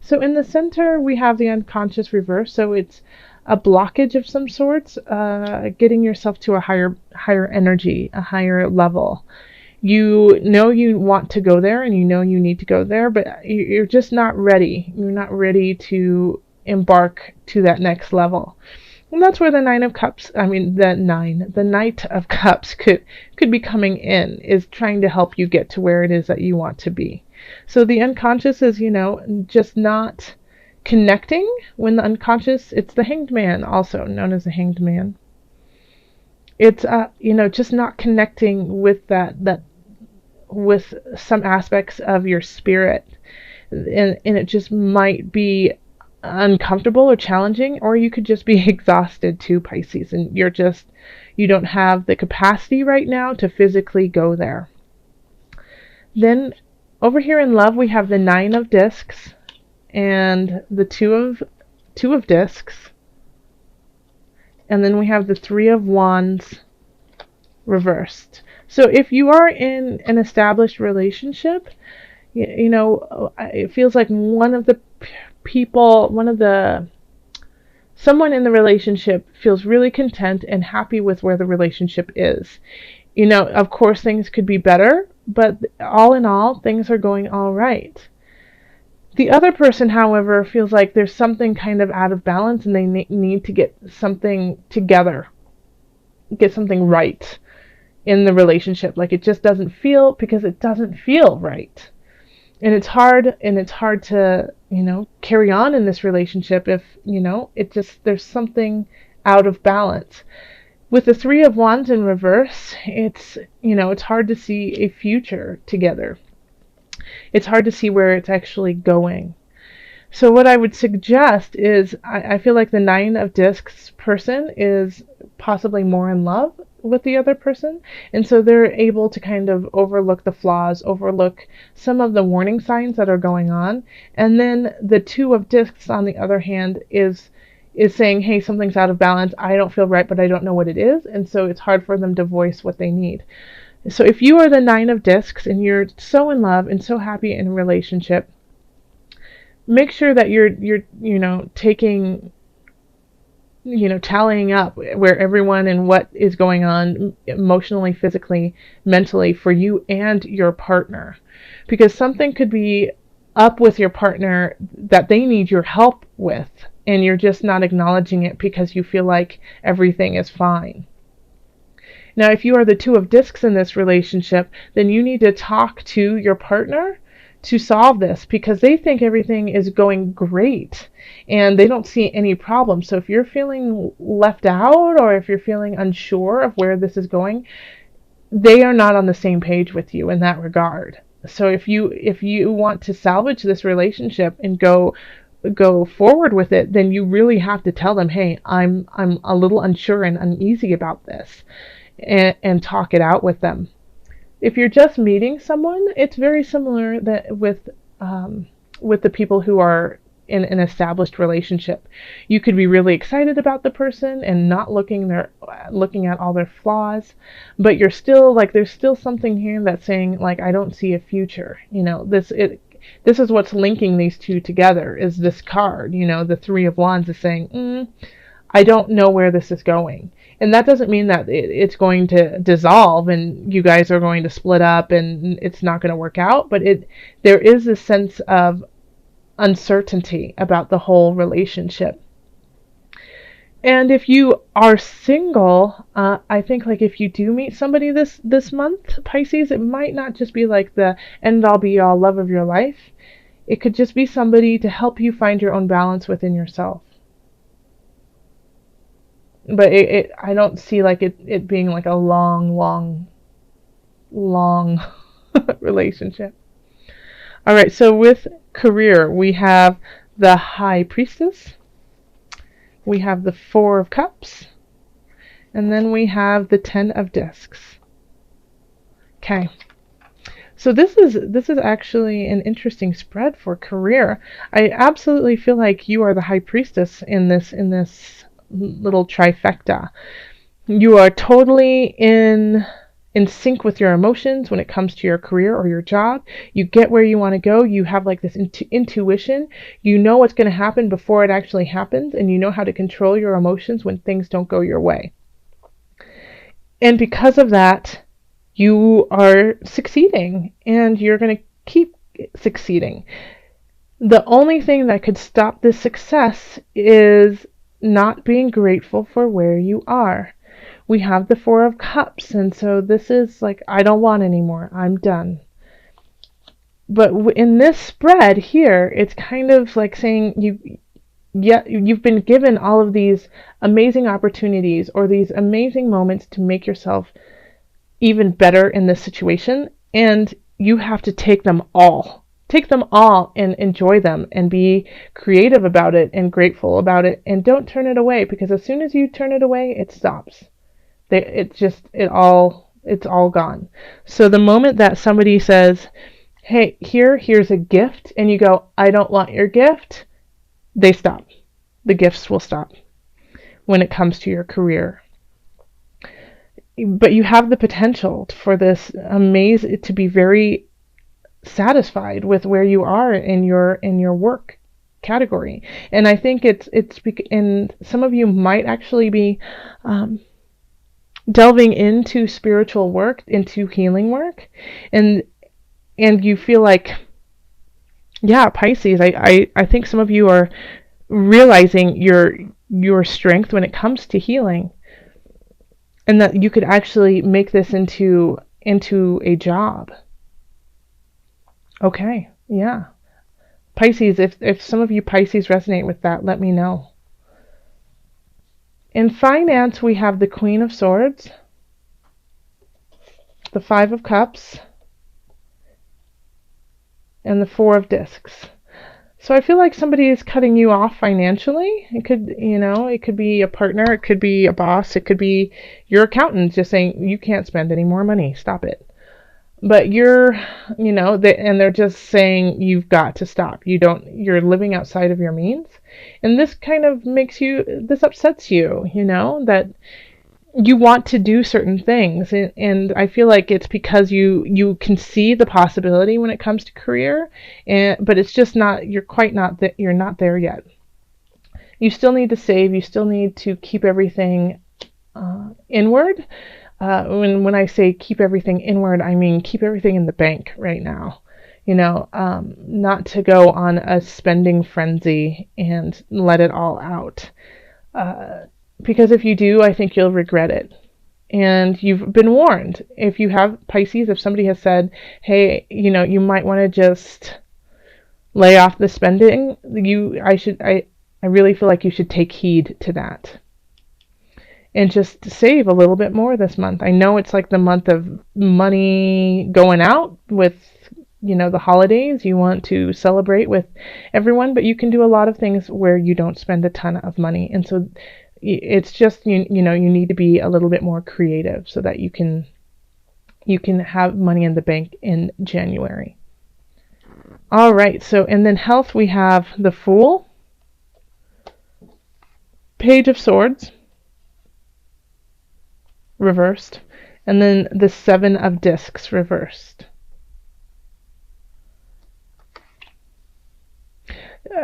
So in the center, we have the unconscious reverse. So it's a blockage of some sorts, getting yourself to a higher energy, a higher level. You know you want to go there and you know you need to go there, but you're just not ready. You're not ready to embark to that next level. And that's where the Nine of Cups, the Knight of Cups could be coming in, is trying to help you get to where it is that you want to be. So the unconscious is, just not connecting. When the unconscious, it's the Hanged Man, also known as the Hanged Man. It's just not connecting with that with some aspects of your spirit, and it just might be uncomfortable or challenging, or you could just be exhausted too, Pisces, and you don't have the capacity right now to physically go there. Then over here in love, we have the Nine of Discs and the two of Discs, and then we have the Three of Wands reversed. So if you are in an established relationship, it feels like someone in the relationship feels really content and happy with where the relationship is. Of course things could be better, but all in all, things are going all right. The other person, however, feels like there's something kind of out of balance and they need to get something together, get something right in the relationship. Like it just doesn't feel, because it doesn't feel right. And it's hard to, carry on in this relationship if, there's something out of balance. With the Three of Wands in reverse, it's hard to see a future together. It's hard to see where it's actually going. So what I would suggest is, I feel like the Nine of Discs person is possibly more in love with the other person, and so they're able to kind of overlook the flaws, overlook some of the warning signs that are going on. And then the Two of Discs, on the other hand, is saying, hey, something's out of balance, I don't feel right, but I don't know what it is, and so it's hard for them to voice what they need. So if you are the Nine of Discs and you're so in love and so happy in a relationship, make sure that you're taking, tallying up where everyone and what is going on emotionally, physically, mentally for you and your partner. Because something could be up with your partner that they need your help with, and you're just not acknowledging it because you feel like everything is fine. Now, if you are the Two of Discs in this relationship, then you need to talk to your partner to solve this, because they think everything is going great and they don't see any problem. So if you're feeling left out, or if you're feeling unsure of where this is going, they are not on the same page with you in that regard. So if you want to salvage this relationship and go forward with it, then you really have to tell them, hey, I'm a little unsure and uneasy about this, and talk it out with them. If you're just meeting someone, it's very similar that with the people who are in an established relationship. You could be really excited about the person and not looking at all their flaws, but you're still like, there's still something here that's saying, like, I don't see a future. This is what's linking these two together, is this card. The Three of Wands is saying, I don't know where this is going. And that doesn't mean that it's going to dissolve and you guys are going to split up and it's not going to work out, but there is a sense of uncertainty about the whole relationship. And if you are single, I think, like, if you do meet somebody this month, Pisces, it might not just be like the end all be all love of your life. It could just be somebody to help you find your own balance within yourself. But I don't see like it being like a long relationship. All right, so with career, we have the High Priestess, we have the Four of Cups, and then we have the Ten of Discs. Okay. So this is actually an interesting spread for career. I absolutely feel like you are the High Priestess in this little trifecta. You are totally in in sync with your emotions when it comes to your career or your job. You get where you want to go. You have like this intuition. You know what's going to happen before it actually happens, and you know how to control your emotions when things don't go your way. And because of that, you are succeeding, and you're going to keep succeeding. The only thing that could stop this success is not being grateful for where you are. We have the Four of Cups, and so this is like, I don't want anymore. I'm done. But in this spread here, it's kind of like saying you've been given all of these amazing opportunities or these amazing moments to make yourself even better in this situation, and you have to take them all. Take them all and enjoy them and be creative about it and grateful about it, and don't turn it away, because as soon as you turn it away, it stops. It's all gone. So the moment that somebody says, hey, here's a gift, and you go, I don't want your gift, they stop. The gifts will stop when it comes to your career. But you have the potential for this to be very satisfied with where you are in your work category. And I think and some of you might actually be delving into spiritual work, into healing work, and you feel like, yeah, Pisces, I think some of you are realizing your strength when it comes to healing, and that you could actually make this into a job. Okay, yeah. Pisces, if some of you Pisces resonate with that, let me know. In finance, we have the Queen of Swords, the Five of Cups, and the Four of Discs. So I feel like somebody is cutting you off financially. It could be a partner, it could be a boss, it could be your accountant just saying, you can't spend any more money, stop it. But they're just saying you've got to stop. You're living outside of your means. And this kind of this upsets you, that you want to do certain things. And I feel like it's because you can see the possibility when it comes to career, but it's just you're not there yet. You still need to save. You still need to keep everything inward. When I say keep everything inward, I mean keep everything in the bank right now. Not to go on a spending frenzy and let it all out. Because if you do, I think you'll regret it. And you've been warned. If you have Pisces, if somebody has said, hey, you might want to just lay off the spending, I really feel like you should take heed to that. And just save a little bit more this month. I know it's like the month of money going out with, the holidays. You want to celebrate with everyone, but you can do a lot of things where you don't spend a ton of money. And so it's just, you need to be a little bit more creative so that you can have money in the bank in January. All right. So, and then health, we have the Fool, Page of Swords, reversed, and then the Seven of Discs reversed.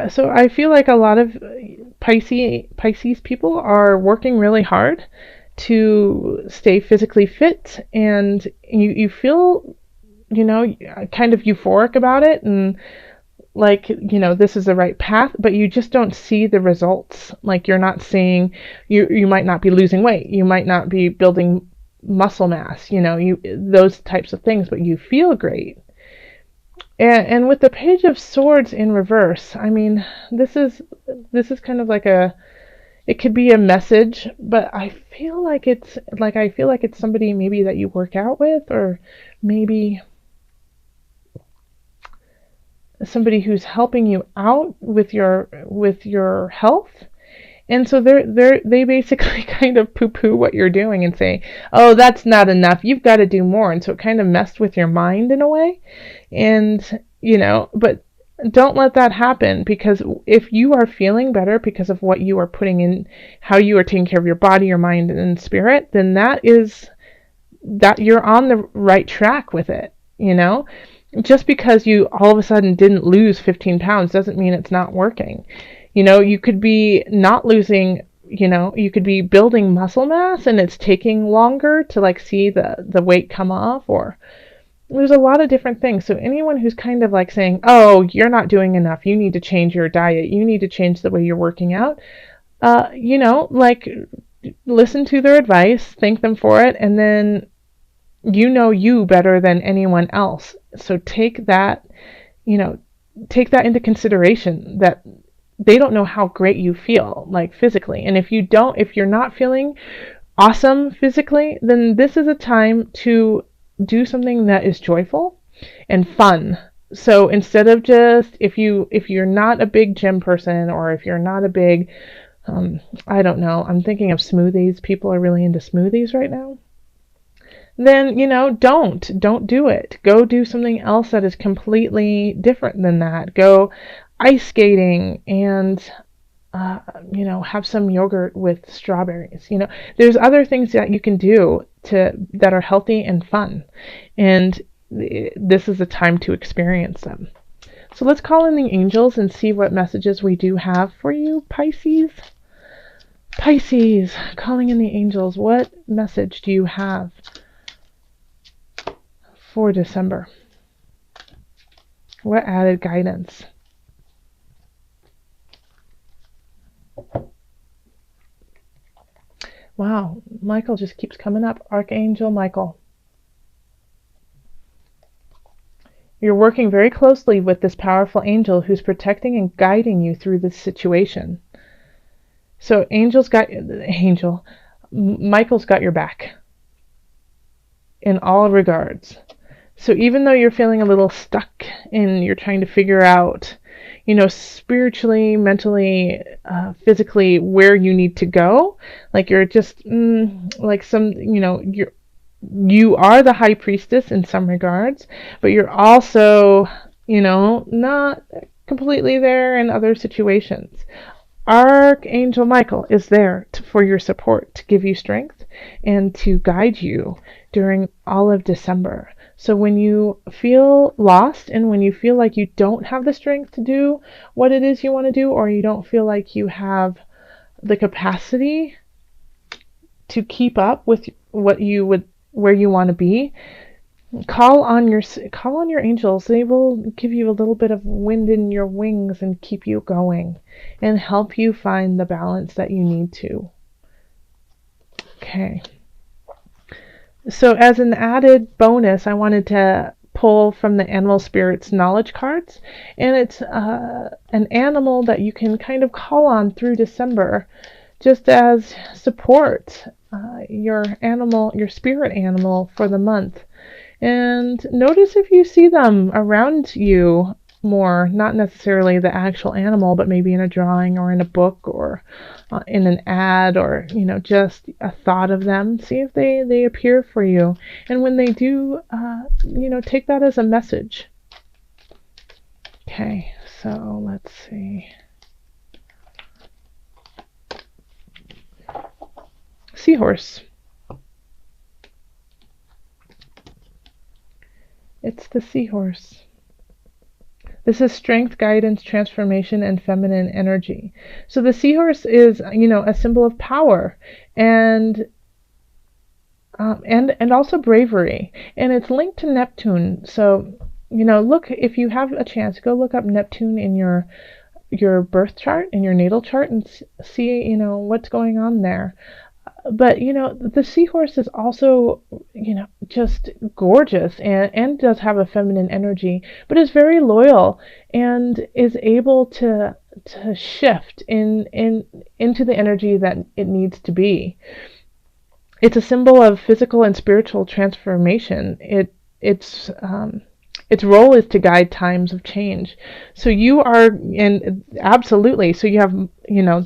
So I feel like a lot of Pisces people are working really hard to stay physically fit, and you feel, kind of euphoric about it, and like, this is the right path, but you just don't see the results. Like, you're not seeing, you might not be losing weight, you might not be building muscle mass, those types of things, but you feel great. And with the Page of Swords in reverse, I mean, this is kind of like it could be a message, but I feel like it's somebody maybe that you work out with, or maybe somebody who's helping you out with your health. And so they basically kind of poo-poo what you're doing and say, oh, that's not enough, you've got to do more. And so it kind of messed with your mind in a way. And, but don't let that happen, because if you are feeling better because of what you are putting in, how you are taking care of your body, your mind, and spirit, then that is that you're on the right track with it, you know? Just because you all of a sudden didn't lose 15 pounds doesn't mean it's not working. You could be not losing, you could be building muscle mass and it's taking longer to like see the weight come off, or there's a lot of different things. So anyone who's kind of like saying, oh, you're not doing enough, you need to change your diet, you need to change the way you're working out, like listen to their advice, thank them for it, and then you better than anyone else. So take that into consideration, that they don't know how great you feel like physically. And if you're not feeling awesome physically, then this is a time to do something that is joyful and fun. So instead of just, if you're not a big gym person, or if you're not a big, I don't know, I'm thinking of smoothies. People are really into smoothies right now. Then, don't do it. Go do something else that is completely different than that. Go ice skating and, have some yogurt with strawberries. There's other things that you can do that are healthy and fun. And this is a time to experience them. So let's call in the angels and see what messages we do have for you, Pisces. Pisces, calling in the angels. What message do you have for December? What added guidance? Wow, Michael just keeps coming up. Archangel Michael. You're working very closely with this powerful angel who's protecting and guiding you through this situation. So Michael's got your back in all regards. So even though you're feeling a little stuck and you're trying to figure out, spiritually, mentally, physically, where you need to go, like you're just like you are the high priestess in some regards, but you're also, not completely there in other situations. Archangel Michael is there for your support, to give you strength and to guide you during all of December. So when you feel lost and when you feel like you don't have the strength to do what it is you want to do, or you don't feel like you have the capacity to keep up with where you want to be, call on your angels. They will give you a little bit of wind in your wings and keep you going and help you find the balance that you need to. Okay. So as an added bonus, I wanted to pull from the Animal Spirits knowledge cards, and it's an animal that you can kind of call on through December just as support, your spirit animal for the month. And notice if you see them around you more, not necessarily the actual animal, but maybe in a drawing or in a book or in an ad, or just a thought of them. See if they appear for you, and when they do, take that as a message. Okay, so let's see. Seahorse. It's the seahorse. This is strength, guidance, transformation, and feminine energy. So the seahorse is, a symbol of power and also bravery, and it's linked to Neptune. So, look, if you have a chance, go look up Neptune in your birth chart, in your natal chart, and see, what's going on there. But, the seahorse is also, just gorgeous and does have a feminine energy, but is very loyal and is able to shift into the energy that it needs to be. It's a symbol of physical and spiritual transformation. Its role is to guide times of change. So you are, and absolutely, so you have,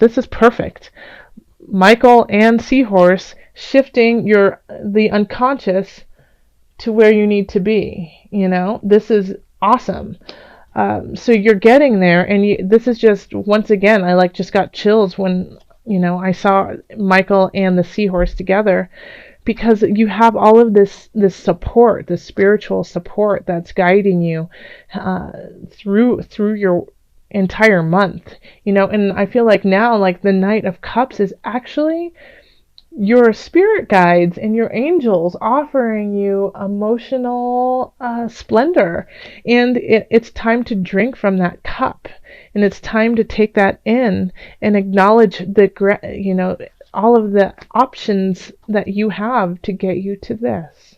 this is perfect. Michael and Seahorse shifting the unconscious to where you need to be. This is awesome. So you're getting there, and this is just, once again, just got chills when I saw Michael and the Seahorse together, because you have all of this support, this spiritual support that's guiding you through your entire month. And I feel like now, like, the Knight of Cups is actually your spirit guides and your angels offering you emotional splendor. And it's time to drink from that cup, and it's time to take that in and acknowledge all of the options that you have to get you to this.